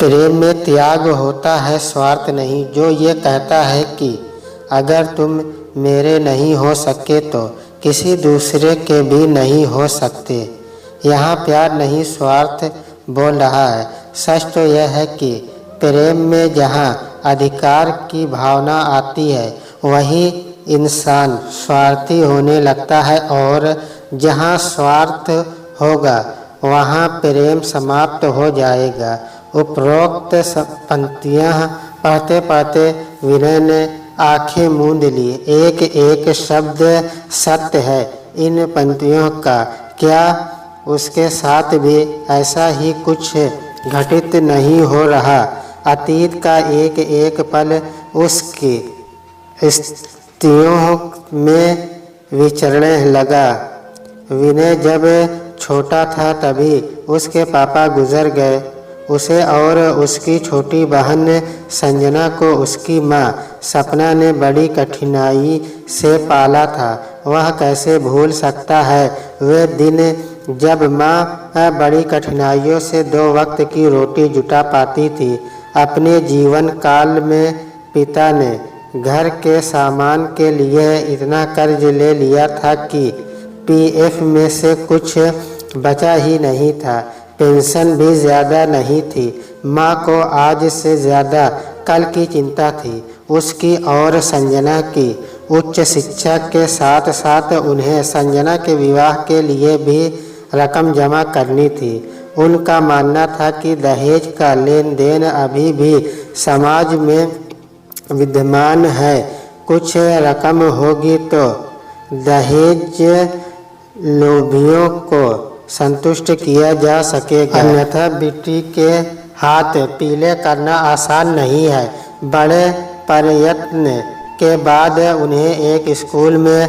प्रेम में त्याग होता है, स्वार्थ नहीं। जो ये कहता है कि अगर तुम मेरे नहीं हो सके तो किसी दूसरे के भी नहीं हो सकते, यहाँ प्यार नहीं स्वार्थ बोल रहा है। सच तो यह है कि प्रेम में जहाँ अधिकार की भावना आती है वहीं इंसान स्वार्थी होने लगता है, और जहाँ स्वार्थ होगा वहाँ प्रेम समाप्त हो जाएगा। उपरोक्त पंक्तियाँ पढ़ते पढ़ते विनय ने आंखें मूंद ली। एक एक शब्द सत्य है इन पंक्तियों का। क्या उसके साथ भी ऐसा ही कुछ घटित नहीं हो रहा? अतीत का एक एक पल उसकी स्थितियों में विचरने लगा। विनय जब छोटा था तभी उसके पापा गुजर गए। उसे और उसकी छोटी बहन संजना को उसकी माँ सपना ने बड़ी कठिनाई से पाला था। वह कैसे भूल सकता है वे दिन जब माँ बड़ी कठिनाइयों से 2 वक्त की रोटी जुटा पाती थी। अपने जीवन काल में पिता ने घर के सामान के लिए इतना कर्ज ले लिया था कि पीएफ में से कुछ बचा ही नहीं था। पेंशन भी ज़्यादा नहीं थी। माँ को आज से ज़्यादा कल की चिंता थी, उसकी और संजना की। उच्च शिक्षा के साथ साथ उन्हें संजना के विवाह के लिए भी रकम जमा करनी थी। उनका मानना था कि दहेज का लेन देन अभी भी समाज में विद्यमान है। कुछ रकम होगी तो दहेज लोभियों को संतुष्ट किया जा सकेगा, अन्यथा बेटी के हाथ पीले करना आसान नहीं है। बड़े प्रयत्न के बाद उन्हें एक स्कूल में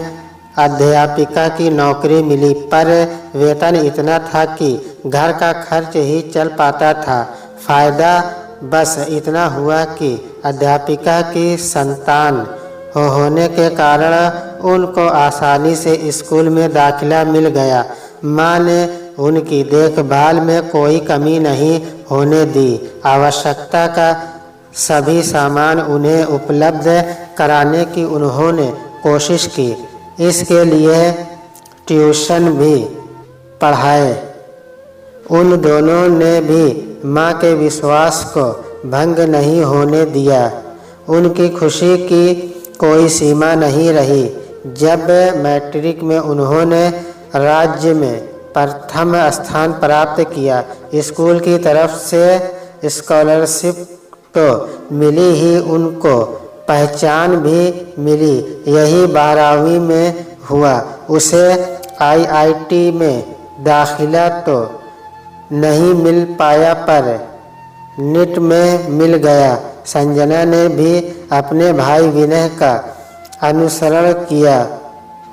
अध्यापिका की नौकरी मिली, पर वेतन इतना था कि घर का खर्च ही चल पाता था। फायदा बस इतना हुआ कि अध्यापिका की संतान होने के कारण उनको आसानी से स्कूल में दाखिला मिल गया। माँ ने उनकी देखभाल में कोई कमी नहीं होने दी। आवश्यकता का सभी सामान उन्हें उपलब्ध कराने की उन्होंने कोशिश की। इसके लिए ट्यूशन भी पढ़ाए। उन दोनों ने भी माँ के विश्वास को भंग नहीं होने दिया। उनकी खुशी की कोई सीमा नहीं रही। जब मैट्रिक में उन्होंने राज्य में प्रथम स्थान प्राप्त किया, स्कूल की तरफ से स्कॉलरशिप तो मिली ही, उनको पहचान भी मिली। यही 12वीं में हुआ। उसे आईआईटी में दाखिला तो नहीं मिल पाया, पर नीट में मिल गया। संजना ने भी अपने भाई विनय का अनुसरण किया।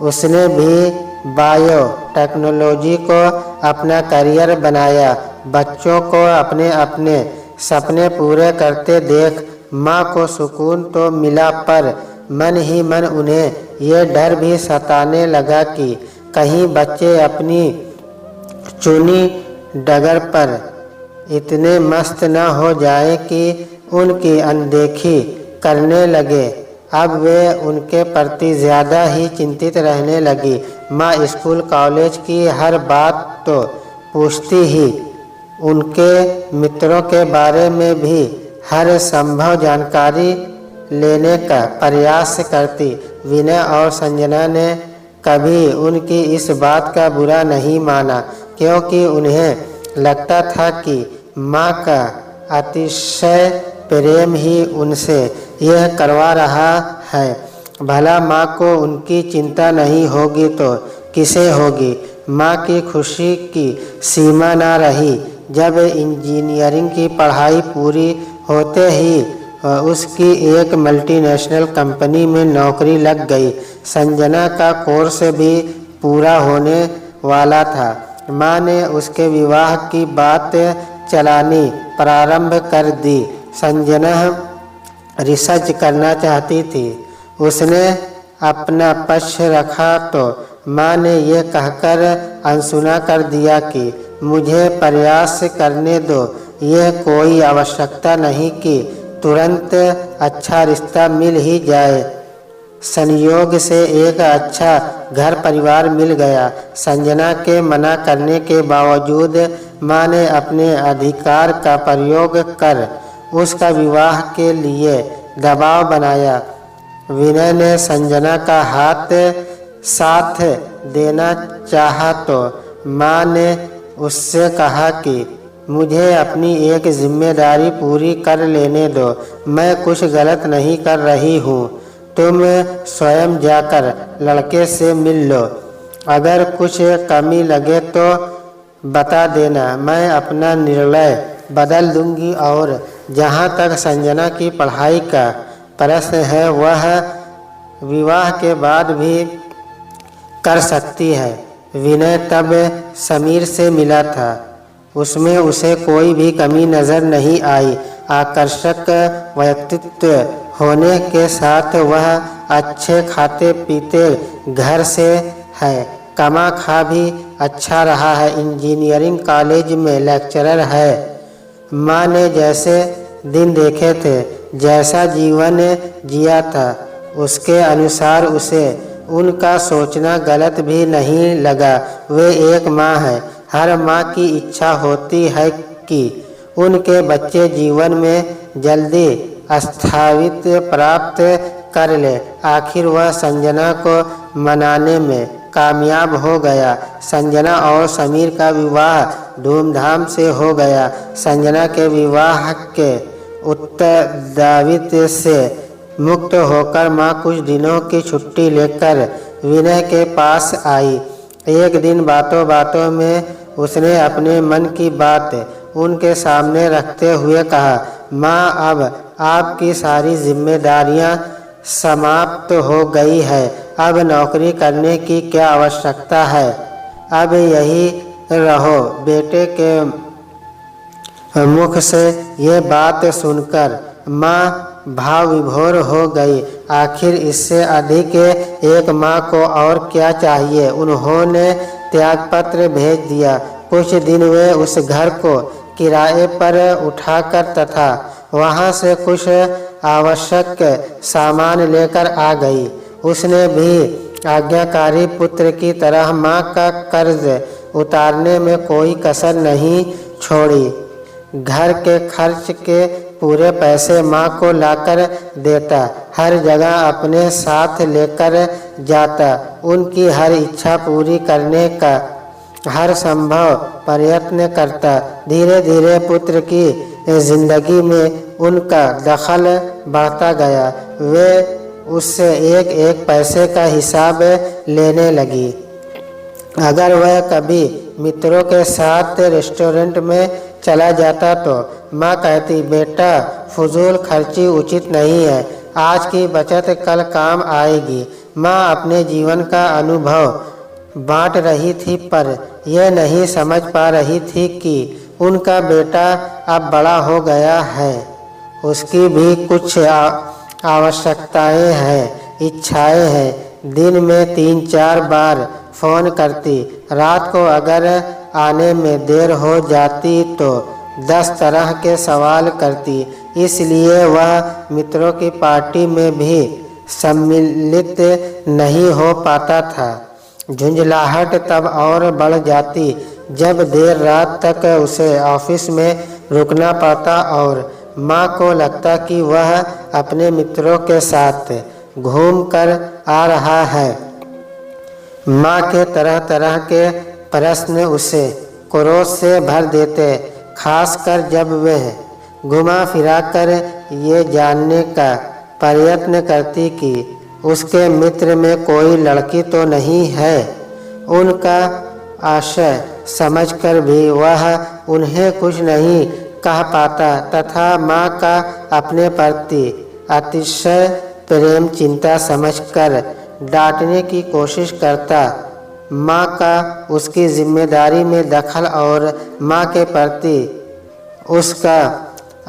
उसने भी बायोटेक्नोलॉजी को अपना करियर बनाया। बच्चों को अपने अपने सपने पूरे करते देख माँ को सुकून तो मिला, पर मन ही मन उन्हें ये डर भी सताने लगा कि कहीं बच्चे अपनी चुनी डगर पर इतने मस्त न हो जाए कि उनकी अनदेखी करने लगे। अब वे उनके प्रति ज़्यादा ही चिंतित रहने लगी। माँ स्कूल कॉलेज की हर बात तो पूछती ही, उनके मित्रों के बारे में भी हर संभव जानकारी लेने का प्रयास करती। विनय और संजना ने कभी उनकी इस बात का बुरा नहीं माना, क्योंकि उन्हें लगता था कि माँ का अतिशय प्रेम ही उनसे यह करवा रहा है। भला माँ को उनकी चिंता नहीं होगी तो किसे होगी? माँ की खुशी की सीमा न रही। जब इंजीनियरिंग की पढ़ाई पूरी होते ही उसकी एक मल्टीनेशनल कंपनी में नौकरी लग गई। संजना का कोर्स भी पूरा होने वाला था। माँ ने उसके विवाह की बात चलानी प्रारंभ कर दी। संजना रिसर्च करना चाहती थी। उसने अपना पक्ष रखा तो माँ ने यह कहकर अनसुना कर दिया कि मुझे प्रयास करने दो, यह कोई आवश्यकता नहीं कि तुरंत अच्छा रिश्ता मिल ही जाए। संयोग से एक अच्छा घर परिवार मिल गया। संजना के मना करने के बावजूद माँ ने अपने अधिकार का प्रयोग कर उसका विवाह के लिए दबाव बनाया। विनय ने संजना का हाथ साथ देना चाहा तो माँ ने उससे कहा कि मुझे अपनी एक जिम्मेदारी पूरी कर लेने दो। मैं कुछ गलत नहीं कर रही हूँ। तुम स्वयं जाकर लड़के से मिल लो। अगर कुछ कमी लगे तो बता देना, मैं अपना निर्णय बदल दूंगी। और जहाँ तक संजना की पढ़ाई का प्रश्न है, वह विवाह के बाद भी कर सकती है। विनय तब समीर से मिला था। उसमें उसे कोई भी कमी नज़र नहीं आई। आकर्षक व्यक्तित्व होने के साथ वह अच्छे खाते पीते घर से है। कमा खा भी अच्छा रहा है। इंजीनियरिंग कॉलेज में लेक्चरर है। माँ ने जैसे दिन देखे थे, जैसा जीवन जिया था, उसके अनुसार उसे उनका सोचना गलत भी नहीं लगा। वे एक माँ है। हर माँ की इच्छा होती है कि उनके बच्चे जीवन में जल्दी स्थायित्व प्राप्त कर ले। आखिर वह संजना को मनाने में कामयाब हो गया। संजना और समीर का विवाह धूमधाम से हो गया। संजना के विवाह के उत्तरदायित्व से मुक्त होकर माँ कुछ दिनों की छुट्टी लेकर विनय के पास आई। एक दिन बातों बातों में उसने अपने मन की बात उनके सामने रखते हुए कहा, माँ, अब आपकी सारी जिम्मेदारियाँ समाप्त हो गई है। अब नौकरी करने की क्या आवश्यकता है? अब यही रहो। बेटे के मुख से ये बात सुनकर माँ भाव विभोर हो गई। आखिर इससे अधिक एक माँ को और क्या चाहिए। उन्होंने त्यागपत्र भेज दिया। कुछ दिन वे उस घर को किराए पर उठाकर तथा वहाँ से कुछ आवश्यक सामान लेकर आ गई। उसने भी आज्ञाकारी पुत्र की तरह माँ का कर्ज उतारने में कोई कसर नहीं छोड़ी। घर के खर्च के पूरे पैसे माँ को लाकर देता। हर जगह अपने साथ लेकर जाता। उनकी हर इच्छा पूरी करने का हर संभव प्रयत्न करता। धीरे धीरे पुत्र की जिंदगी में उनका दखल बढ़ता गया। वे उससे एक एक पैसे का हिसाब लेने लगी। अगर वह कभी मित्रों के साथ रेस्टोरेंट में चला जाता तो माँ कहती, बेटा, फजूल खर्ची उचित नहीं है। आज की बचत कल काम आएगी। माँ अपने जीवन का अनुभव बांट रही थी, पर यह नहीं समझ पा रही थी कि उनका बेटा अब बड़ा हो गया है। उसकी भी कुछ आवश्यकताएं हैं, इच्छाएं हैं। दिन में 3-4 बार फ़ोन करती। रात को अगर आने में देर हो जाती तो 10 तरह के सवाल करती। इसलिए वह मित्रों की पार्टी में भी सम्मिलित नहीं हो पाता था। झुंझलाहट तब और बढ़ जाती जब देर रात तक उसे ऑफिस में रुकना पड़ता और माँ को लगता कि वह अपने मित्रों के साथ घूम कर आ रहा है। माँ के तरह तरह के प्रश्न उसे क्रोध से भर देते, खासकर जब वह घुमा फिरा कर ये जानने का प्रयत्न करती कि उसके मित्र में कोई लड़की तो नहीं है। उनका आशय समझकर भी वह उन्हें कुछ नहीं कह पाता तथा माँ का अपने प्रति अतिशय प्रेम चिंता समझकर डांटने की कोशिश करता। माँ का उसकी जिम्मेदारी में दखल और माँ के प्रति उसका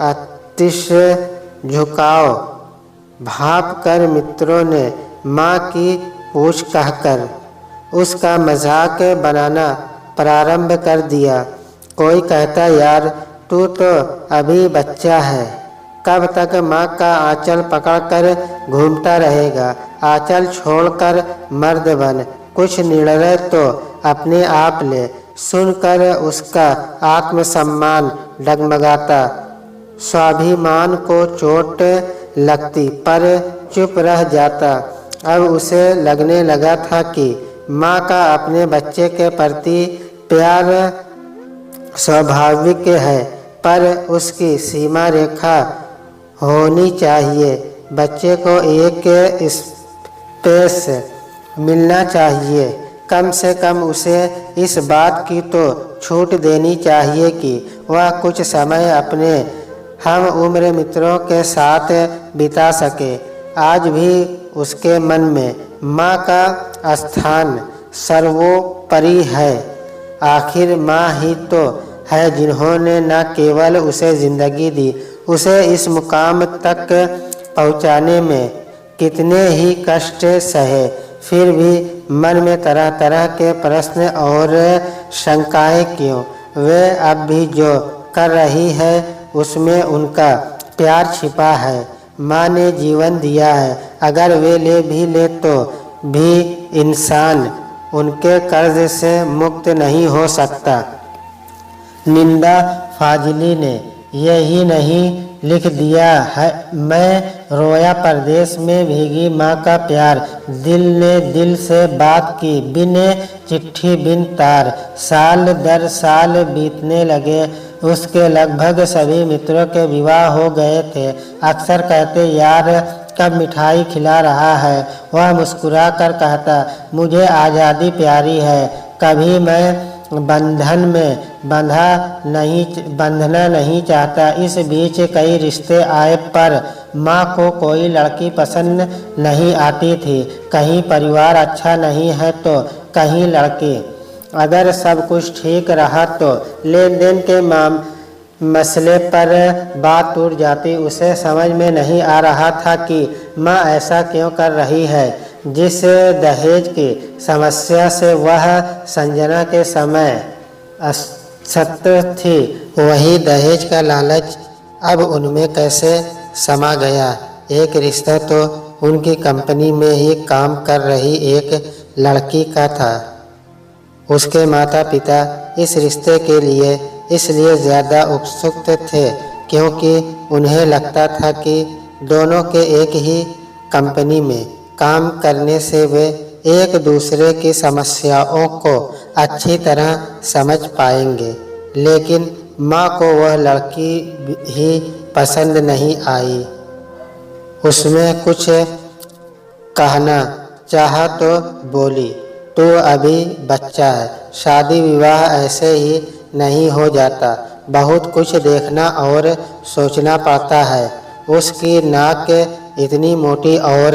अतिशय झुकाव भाप कर मित्रों ने माँ की पूछ कहकर उसका मजाक बनाना प्रारंभ कर दिया। कोई कहता, यार तू तो अभी बच्चा है, कब तक माँ का आंचल पकड़कर घूमता रहेगा। आंचल छोड़कर मर्द बन, कुछ निर्णय तो अपने आप ले। सुनकर उसका आत्मसम्मान डगमगाता। स्वाभिमान को चोट लगती पर चुप रह जाता। अब उसे लगने लगा था कि माँ का अपने बच्चे के प्रति प्यार स्वाभाविक है, पर उसकी सीमा रेखा होनी चाहिए। बच्चे को एक स्पेस मिलना चाहिए। कम से कम उसे इस बात की तो छूट देनी चाहिए कि वह कुछ समय अपने हम उम्र मित्रों के साथ बिता सके। आज भी उसके मन में माँ का स्थान सर्वोपरि है। आखिर माँ ही तो है जिन्होंने न केवल उसे ज़िंदगी दी, उसे इस मुकाम तक पहुँचाने में कितने ही कष्ट सहे। फिर भी मन में तरह तरह के प्रश्न और शंकाएं क्यों? वे अब भी जो कर रही है उसमें उनका प्यार छिपा है। माँ ने जीवन दिया है, अगर वे ले तो भी इंसान उनके कर्ज से मुक्त नहीं हो सकता। निंदा फाजिली ने यही नहीं लिख दिया है, मैं रोया परदेश में भीगी माँ का प्यार। दिल ने दिल से बात की बिन चिट्ठी बिन तार। साल दर साल बीतने लगे। उसके लगभग सभी मित्रों के विवाह हो गए थे। अक्सर कहते, यार कब मिठाई खिला रहा है? वह मुस्कुरा कर कहता, मुझे आज़ादी प्यारी है। कभी मैं बंधन में बंधना नहीं चाहता। इस बीच कई रिश्ते आए पर माँ को कोई लड़की पसंद नहीं आती थी। कहीं परिवार अच्छा नहीं है तो कहीं लड़की। अगर सब कुछ ठीक रहा तो लेन देन के मसले पर बात टूट जाती। उसे समझ में नहीं आ रहा था कि माँ ऐसा क्यों कर रही है। जिस दहेज की समस्या से वह संजना के समय सत्य थी, वही दहेज का लालच अब उनमें कैसे समा गया। एक रिश्ता तो उनकी कंपनी में ही काम कर रही एक लड़की का था। उसके माता पिता इस रिश्ते के लिए इसलिए ज़्यादा उत्सुक थे क्योंकि उन्हें लगता था कि दोनों के एक ही कंपनी में काम करने से वे एक दूसरे की समस्याओं को अच्छी तरह समझ पाएंगे। लेकिन माँ को वह लड़की ही पसंद नहीं आई। उसमें कुछ कहना चाहा तो बोली, तू अभी बच्चा है, शादी विवाह ऐसे ही नहीं हो जाता, बहुत कुछ देखना और सोचना पड़ता है। उसकी नाक इतनी मोटी और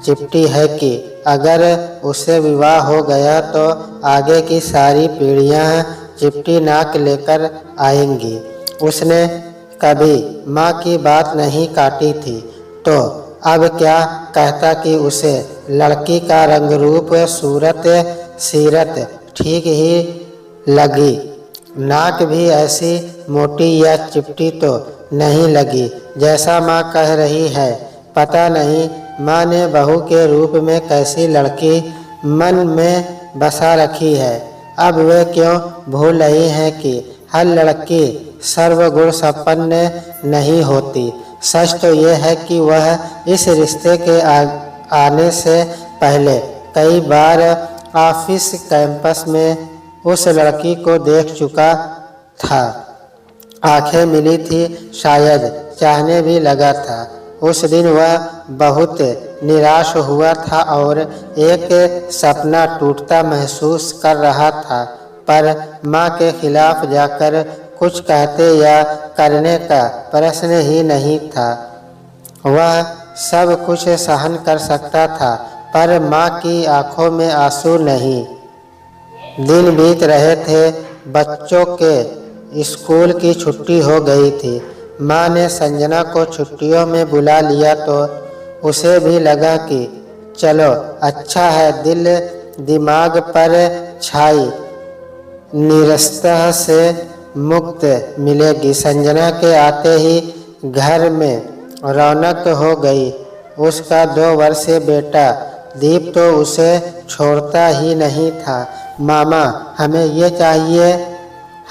चिपटी है कि अगर उससे विवाह हो गया तो आगे की सारी पीढ़ियां चिपटी नाक लेकर आएंगी। उसने कभी माँ की बात नहीं काटी थी तो अब क्या कहता कि उसे लड़की का रंग रूप सूरत सीरत ठीक ही लगी। नाक भी ऐसी मोटी या चिपटी तो नहीं लगी जैसा माँ कह रही है। पता नहीं माँ ने बहू के रूप में कैसी लड़की मन में बसा रखी है। अब वे क्यों भूल रही हैं कि हर लड़की सर्वगुण संपन्न नहीं होती। सच तो यह है कि वह इस रिश्ते के आने से पहले कई बार ऑफिस कैंपस में उस लड़की को देख चुका था। आंखें मिली थी, शायद चाहने भी लगा था। उस दिन वह बहुत निराश हुआ था और एक सपना टूटता महसूस कर रहा था, पर माँ के खिलाफ जाकर कुछ कहते या करने का प्रश्न ही नहीं था। वह सब कुछ सहन कर सकता था, पर माँ की आंखों में आंसू नहीं। दिन बीत रहे थे, बच्चों के स्कूल की छुट्टी हो गई थी। माँ ने संजना को छुट्टियों में बुला लिया तो उसे भी लगा कि चलो अच्छा है। दिल दिमाग पर छाई निरस्ता से मुक्त मिलेगी। संजना के आते ही घर में रौनक हो गई। उसका 2 वर्षीय बेटा दीप तो उसे छोड़ता ही नहीं था। मामा हमें ये चाहिए,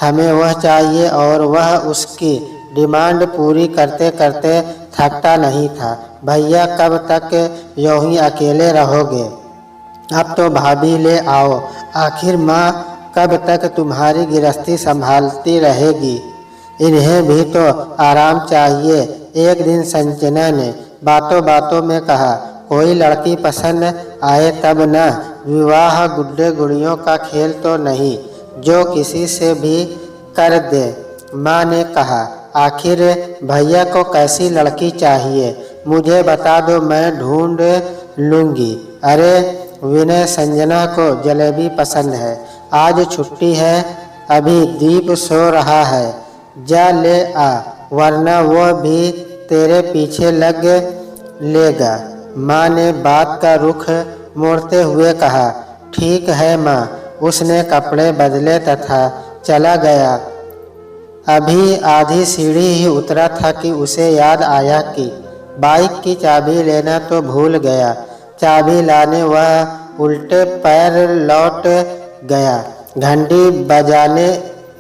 हमें वह चाहिए, और वह उसकी डिमांड पूरी करते करते थकता नहीं था। भैया कब तक यूं ही अकेले रहोगे? अब तो भाभी ले आओ। आखिर माँ कब तक तुम्हारी गृहस्थी संभालती रहेगी? इन्हें भी तो आराम चाहिए। एक दिन संजना ने बातों बातों में कहा, कोई लड़की पसंद आए तब न। विवाह गुड्डे गुड़ियों का खेल तो नहीं जो किसी से भी कर दे। माँ ने कहा, आखिर भैया को कैसी लड़की चाहिए? मुझे बता दो, मैं ढूंढ लूँगी। अरे विनय, संजना को जलेबी पसंद है। आज छुट्टी है, अभी दीप सो रहा है, जा ले आ, वरना वो भी तेरे पीछे लग लेगा। माँ ने बात का रुख मोड़ते हुए कहा, ठीक है माँ। उसने कपड़े बदले तथा चला गया। अभी आधी सीढ़ी ही उतरा था कि उसे याद आया कि बाइक की चाबी लेना तो भूल गया। चाबी लाने वह उल्टे पैर लौट गया। घंटी बजाने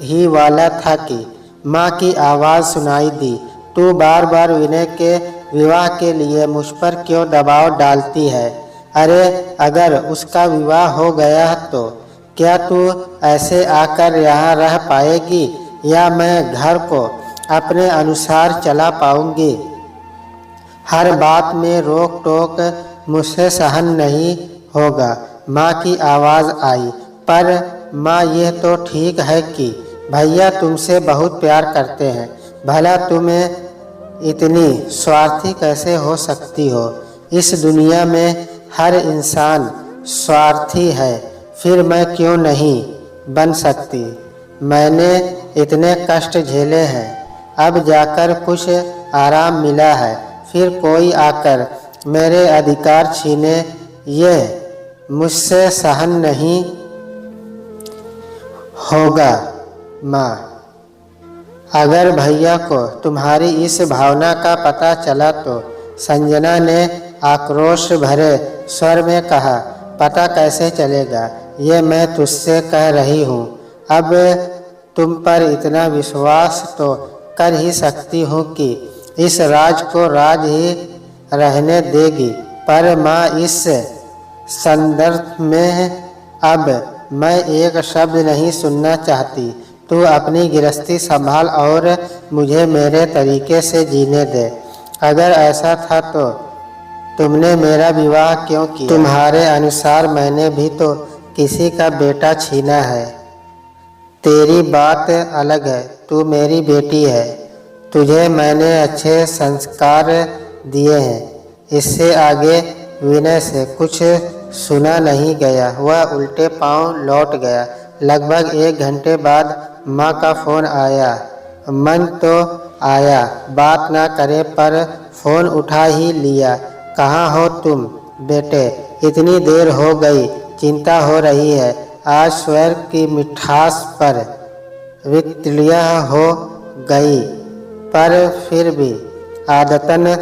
ही वाला था कि माँ की आवाज़ सुनाई दी, तू बार बार विनय के विवाह के लिए मुझ पर क्यों दबाव डालती है? अरे अगर उसका विवाह हो गया तो क्या तू ऐसे आकर यहाँ रह पाएगी, या मैं घर को अपने अनुसार चला पाऊंगी? हर बात में रोक टोक मुझसे सहन नहीं होगा। माँ की आवाज़ आई, पर माँ यह तो ठीक है कि भैया तुमसे बहुत प्यार करते हैं। भला तुम्हें इतनी स्वार्थी कैसे हो सकती हो? इस दुनिया में हर इंसान स्वार्थी है, फिर मैं क्यों नहीं बन सकती? मैंने इतने कष्ट झेले हैं, अब जाकर कुछ आराम मिला है, फिर कोई आकर मेरे अधिकार छीने, ये मुझसे सहन नहीं होगा। माँ, अगर भैया को तुम्हारी इस भावना का पता चला तो? संजना ने आक्रोश भरे स्वर में कहा, पता कैसे चलेगा? ये मैं तुझसे कह रही हूँ। अब तुम पर इतना विश्वास तो कर ही सकती हूँ कि इस राज को राज ही रहने देगी। पर माँ, इस संदर्भ में अब मैं एक शब्द नहीं सुनना चाहती। तू अपनी गृहस्थी संभाल और मुझे मेरे तरीके से जीने दे। अगर ऐसा था तो तुमने मेरा विवाह क्यों किया? तुम्हारे अनुसार मैंने भी तो किसी का बेटा छीना है। तेरी बात अलग है, तू मेरी बेटी है, तुझे मैंने अच्छे संस्कार दिए हैं। इससे आगे विनय से कुछ सुना नहीं गया। वह उल्टे पांव लौट गया। लगभग 1 घंटे बाद माँ का फ़ोन आया। मन तो आया बात ना करे, पर फ़ोन उठा ही लिया। कहाँ हो तुम बेटे? इतनी देर हो गई, चिंता हो रही है। आज स्वर की मिठास पर वितलिया हो गई, पर फिर भी आदतन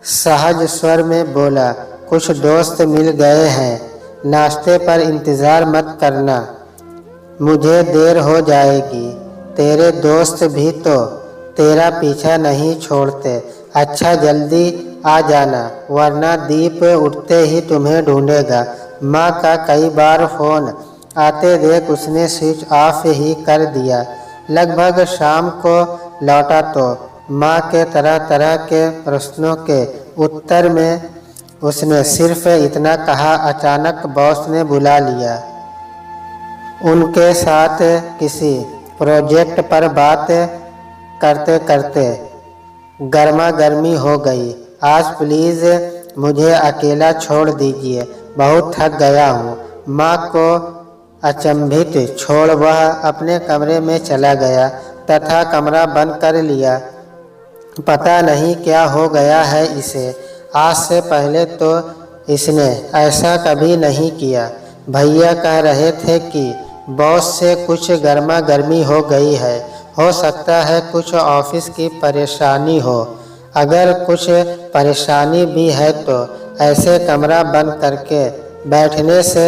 सहज स्वर में बोला, कुछ दोस्त मिल गए हैं, नाश्ते पर इंतज़ार मत करना, मुझे देर हो जाएगी। तेरे दोस्त भी तो तेरा पीछा नहीं छोड़ते। अच्छा जल्दी आ जाना, वरना दीप उठते ही तुम्हें ढूंढेगा। माँ का कई बार फ़ोन आते देख उसने स्विच ऑफ ही कर दिया। लगभग शाम को लौटा तो माँ के तरह तरह के प्रश्नों के उत्तर में उसने सिर्फ इतना कहा, अचानक बॉस ने बुला लिया। उनके साथ किसी प्रोजेक्ट पर बात करते करते गर्मा गर्मी हो गई। आज प्लीज़ मुझे अकेला छोड़ दीजिए, बहुत थक गया हूँ। माँ को अचंभित छोड़ वह अपने कमरे में चला गया तथा कमरा बंद कर लिया। पता नहीं क्या हो गया है इसे। आज से पहले तो इसने ऐसा कभी नहीं किया। भैया कह रहे थे कि बॉस से कुछ गर्मा गर्मी हो गई है। हो सकता है कुछ ऑफिस की परेशानी हो। अगर कुछ परेशानी भी है तो ऐसे कमरा बंद करके बैठने से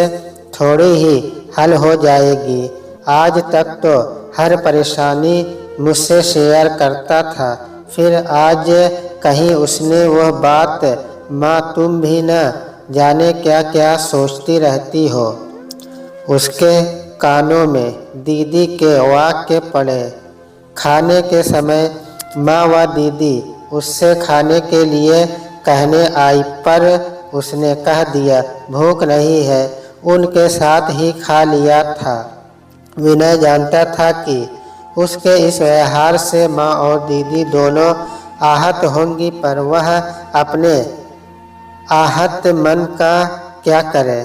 थोड़ी ही हल हो जाएगी। आज तक तो हर परेशानी मुझसे शेयर करता था, फिर आज कहीं उसने वह बात, माँ तुम भी न जाने क्या क्या सोचती रहती हो। उसके कानों में दीदी के वाक्य पड़े। खाने के समय माँ व दीदी उससे खाने के लिए कहने आई, पर उसने कह दिया भूख नहीं है, उनके साथ ही खा लिया था। विनय जानता था कि उसके इस व्यवहार से माँ और दीदी दोनों आहत होंगी, पर वह अपने आहत मन का क्या करे।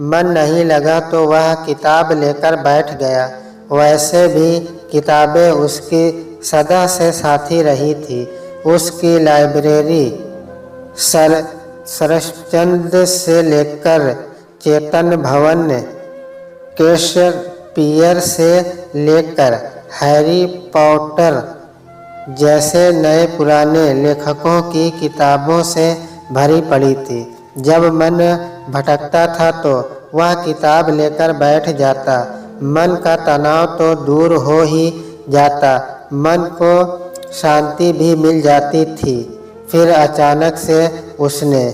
मन नहीं लगा तो वह किताब लेकर बैठ गया। वैसे भी किताबें उसकी सदा से साथी रही थी। उसकी लाइब्रेरी सरसचंद से लेकर चेतन भवन, शेक्सपियर से लेकर हैरी पॉटर जैसे नए पुराने लेखकों की किताबों से भरी पड़ी थी। जब मन भटकता था तो वह किताब लेकर बैठ जाता। मन का तनाव तो दूर हो ही जाता, मन को शांति भी मिल जाती थी। फिर अचानक से उसने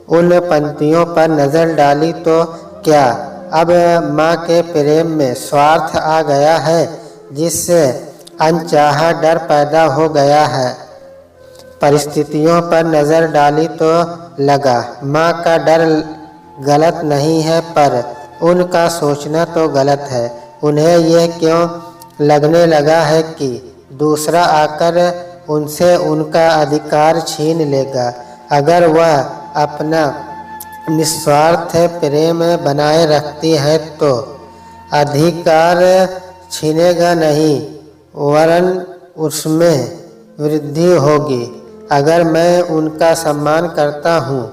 उन पंक्तियों पर नज़र डाली तो क्या अब माँ के प्रेम में स्वार्थ आ गया है, जिससे अनचाहा डर पैदा हो गया है। परिस्थितियों पर नज़र डाली तो लगा माँ का डर गलत नहीं है, पर उनका सोचना तो गलत है। उन्हें यह क्यों लगने लगा है कि दूसरा आकर उनसे उनका अधिकार छीन लेगा। अगर वह अपना निस्वार्थ प्रेम बनाए रखती है तो अधिकार छीनेगा नहीं, वरन उसमें वृद्धि होगी। अगर मैं उनका सम्मान करता हूँ,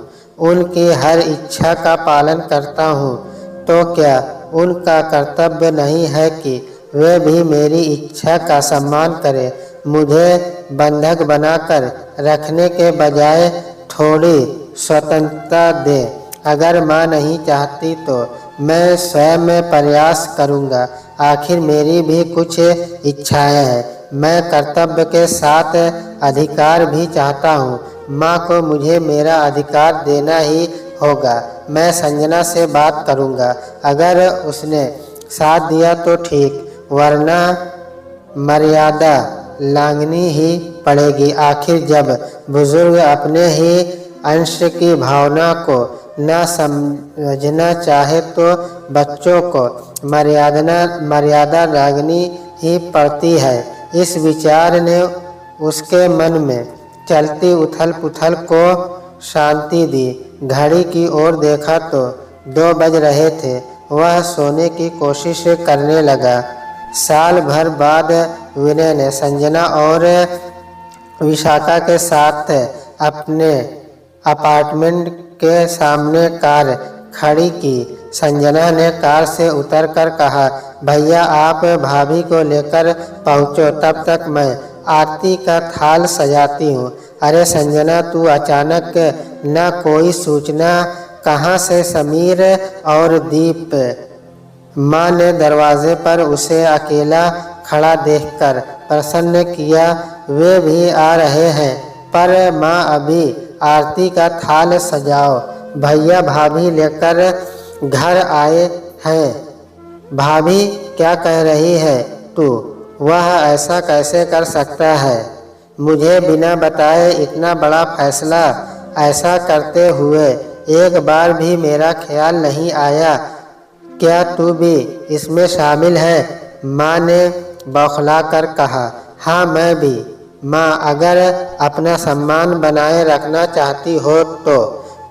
उनकी हर इच्छा का पालन करता हूँ, तो क्या उनका कर्तव्य नहीं है कि वे भी मेरी इच्छा का सम्मान करें। मुझे बंधक बनाकर रखने के बजाय थोड़ी स्वतंत्रता दे। अगर माँ नहीं चाहती तो मैं स्वयं प्रयास करूँगा। आखिर मेरी भी कुछ इच्छाएं हैं। मैं कर्तव्य के साथ अधिकार भी चाहता हूँ। माँ को मुझे मेरा अधिकार देना ही होगा। मैं संजना से बात करूँगा। अगर उसने साथ दिया तो ठीक, वरना मर्यादा लांघनी ही पड़ेगी। आखिर जब बुजुर्ग अपने ही अंश की भावना को न समझना चाहे तो बच्चों को मर्यादा लांघनी ही पड़ती है। इस विचार ने उसके मन में चलती उथल पुथल को शांति दी। घड़ी की ओर देखा तो 2 बज रहे थे। वह सोने की कोशिश करने लगा। साल भर बाद विनय ने संजना और विशाखा के साथ अपने अपार्टमेंट के सामने कार खड़ी की। संजना ने कार से उतरकर कहा, भैया आप भाभी को लेकर पहुँचो, तब तक मैं आरती का थाल सजाती हूँ। अरे संजना, तू अचानक न कोई सूचना, कहाँ से समीर और दीप? माँ ने दरवाजे पर उसे अकेला खड़ा देखकर प्रसन्न किया। वे भी आ रहे हैं, पर माँ अभी आरती का थाल सजाओ। भैया भाभी लेकर घर आए हैं। भाभी क्या कह रही है तू? वह ऐसा कैसे कर सकता है? मुझे बिना बताए इतना बड़ा फैसला? ऐसा करते हुए एक बार भी मेरा ख्याल नहीं आया। क्या तू भी इसमें शामिल है? माँ ने बौखलाकर कहा, हाँ मैं भी। माँ, अगर अपना सम्मान बनाए रखना चाहती हो तो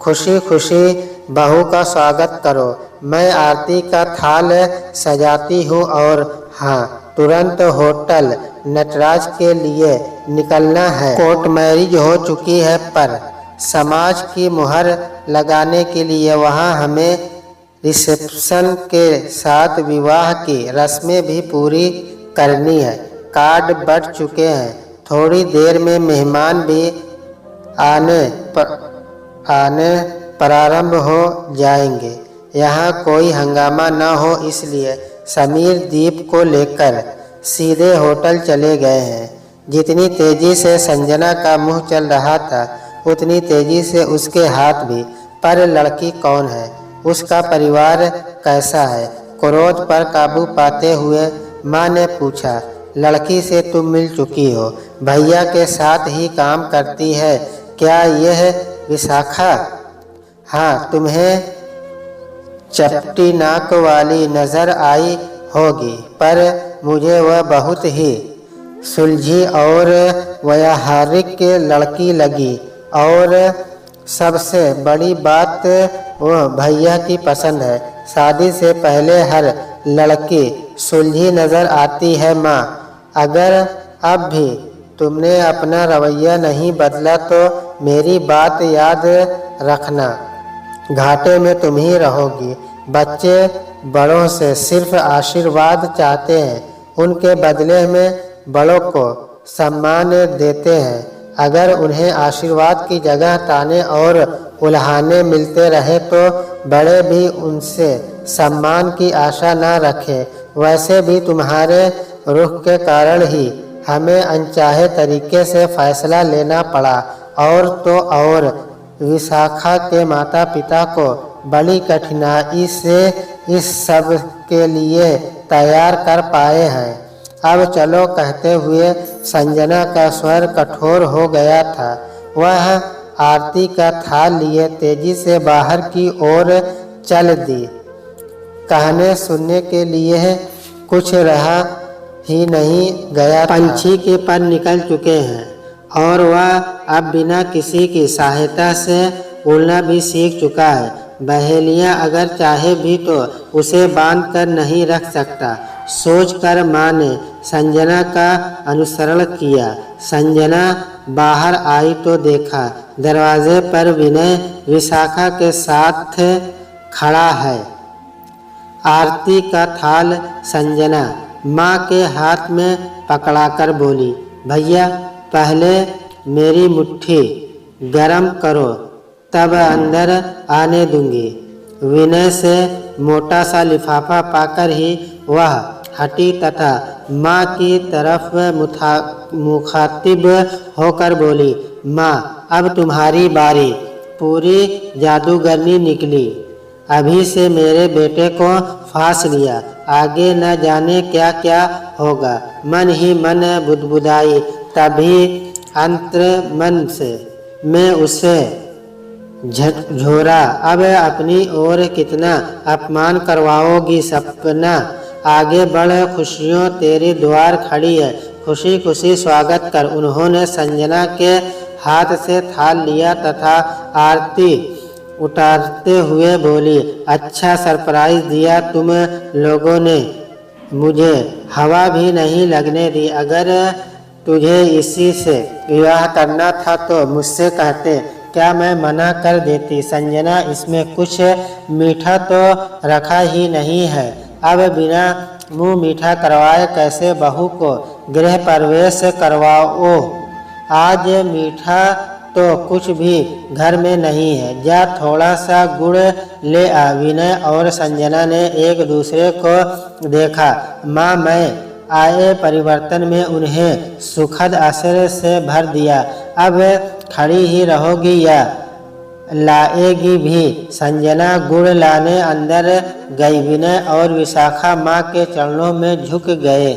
खुशी खुशी बहू का स्वागत करो। मैं आरती का थाल सजाती हूँ और हाँ, तुरंत होटल नटराज के लिए निकलना है। कोर्ट मैरिज हो चुकी है, पर समाज की मुहर लगाने के लिए वहाँ हमें रिसेप्शन के साथ विवाह की रस्में भी पूरी करनी है। कार्ड बढ़ चुके हैं। थोड़ी देर में मेहमान भी आने प्रारंभ हो जाएंगे। यहाँ कोई हंगामा न हो इसलिए समीर दीप को लेकर सीधे होटल चले गए हैं। जितनी तेजी से संजना का मुंह चल रहा था उतनी तेजी से उसके हाथ भी। पर लड़की कौन है, उसका परिवार कैसा है? क्रोध पर काबू पाते हुए माँ ने पूछा। लड़की से तुम मिल चुकी हो, भैया के साथ ही काम करती है क्या यह विशाखा? हाँ, तुम्हें चपटी नाक वाली नजर आई होगी, पर मुझे वह बहुत ही सुलझी और व्यावहारिक लड़की लगी। और सबसे बड़ी बात वह भैया की पसंद है। शादी से पहले हर लड़की सुलझी नजर आती है माँ। अगर अब भी तुमने अपना रवैया नहीं बदला तो मेरी बात याद रखना, घाटे में तुम ही रहोगी। बच्चे बड़ों से सिर्फ आशीर्वाद चाहते हैं, उनके बदले में बड़ों को सम्मान देते हैं। अगर उन्हें आशीर्वाद की जगह ताने और उल्हाने मिलते रहे तो बड़े भी उनसे सम्मान की आशा न रखें। वैसे भी तुम्हारे रुख के कारण ही हमें अनचाहे तरीके से फैसला लेना पड़ा। और तो और विशाखा के माता पिता को बड़ी कठिनाई से इस सब के लिए तैयार कर पाए हैं। अब चलो, कहते हुए संजना का स्वर कठोर हो गया था। वह आरती का थाल लिए तेजी से बाहर की ओर चल दी। कहने सुनने के लिए कुछ रहा ही नहीं गया। पंछी के पर निकल चुके हैं और वह अब बिना किसी की सहायता से उड़ना भी सीख चुका है। बहेलियाँ अगर चाहे भी तो उसे बांध कर नहीं रख सकता। सोचकर माँ ने संजना का अनुसरण किया। संजना बाहर आई तो देखा दरवाजे पर विनय विशाखा के साथ खड़ा है। आरती का थाल संजना माँ के हाथ में पकड़ाकर बोली, भैया पहले मेरी मुट्ठी गरम करो तब अंदर आने दूंगी। विनय से मोटा सा लिफाफा पाकर ही वह हटी तथा माँ की तरफ मुखातिब होकर बोली, माँ अब तुम्हारी बारी। पूरी जादूगरनी निकली। अभी से मेरे बेटे को फांस लिया, आगे न जाने क्या क्या होगा। मन ही मन बुदबुदाई, तभी अंतर मन से मैं उसे झकझोरा। अब अपनी ओर कितना अपमान करवाओगी सपना? आगे बढ़, खुशियों तेरे द्वार खड़ी है, खुशी खुशी स्वागत कर। उन्होंने संजना के हाथ से थाल लिया तथा आरती उतारते हुए बोली, अच्छा सरप्राइज दिया तुम लोगों ने, मुझे हवा भी नहीं लगने दी। अगर तुझे इसी से विवाह करना था तो मुझसे कहते, क्या मैं मना कर देती? संजना इसमें कुछ मीठा तो रखा ही नहीं है। अब बिना मुंह मीठा करवाए कैसे बहू को गृह प्रवेश करवाओ? आज मीठा तो कुछ भी घर में नहीं है, जा थोड़ा सा गुड़ ले आ। विनय और संजना ने एक दूसरे को देखा। माँ मैं आए परिवर्तन में उन्हें सुखद आश्चर्य से भर दिया। अब खड़ी ही रहोगी या लाएगी भी? संजना गुड़ लाने अंदर गई। विनय और विशाखा माँ के चरणों में झुक गए।